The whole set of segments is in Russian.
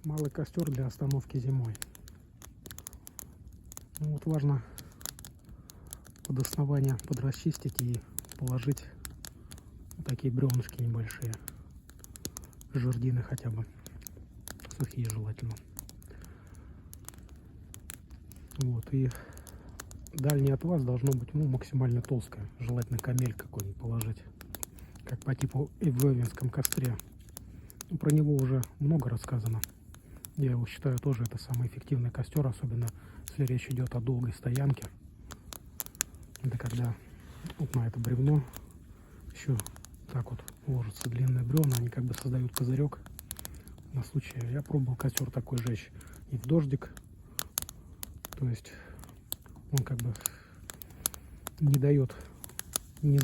Малый костер для остановки зимой. Ну, вот важно под основание подрасчистить и положить вот такие бревнышки небольшие. Жердины хотя бы. Сухие желательно. Вот. И дальнее от вас должно быть максимально толстое. Желательно камель какой-нибудь положить. Как по типу и в Эвенском костре. Про него уже много рассказано. Я его считаю тоже это самый эффективный костер, особенно если речь идет о долгой стоянке. Это когда вот на это бревно еще так вот ложатся длинные бревна, они как бы создают козырек. На случай я пробовал костер такой жечь и в дождик. То есть он как бы не дает не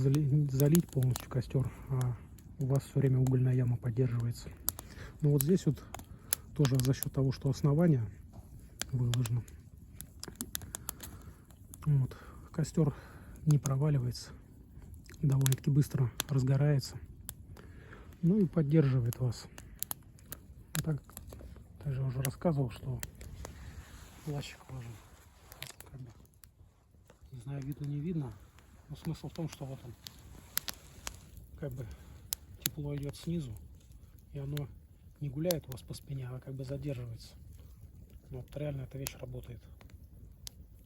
залить полностью костер, а у вас все время угольная яма поддерживается. Но вот здесь вот тоже за счет того, что основание выложено, вот, костер не проваливается, довольно-таки быстро разгорается, ну и поддерживает вас. Так, также уже рассказывал, что плащик важен. Как бы, не знаю, видно не видно, но смысл в том, что вот он как бы тепло идет снизу, и оно не гуляет у вас по спине, а как бы задерживается. Но вот реально эта вещь работает.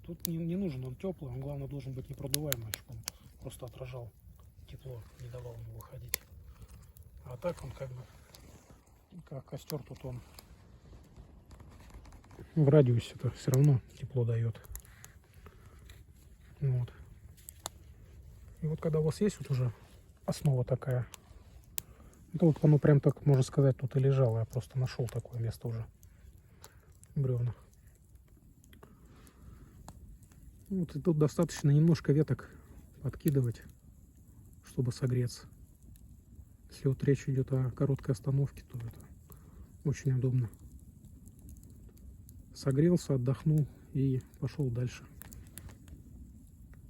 Тут не нужен он теплый, он главное должен быть непродуваемый, чтобы он просто отражал тепло, не давал ему выходить. А так он как бы, как костер, тут он в радиусе это все равно тепло дает. Вот. И вот когда у вас есть вот уже основа такая, это вот оно прям так, можно сказать, тут и лежало. Я просто нашел такое место уже. Бревна. Вот и тут достаточно немножко веток подкидывать, чтобы согреться. Если вот речь идет о короткой остановке, то это очень удобно. Согрелся, отдохнул и пошел дальше.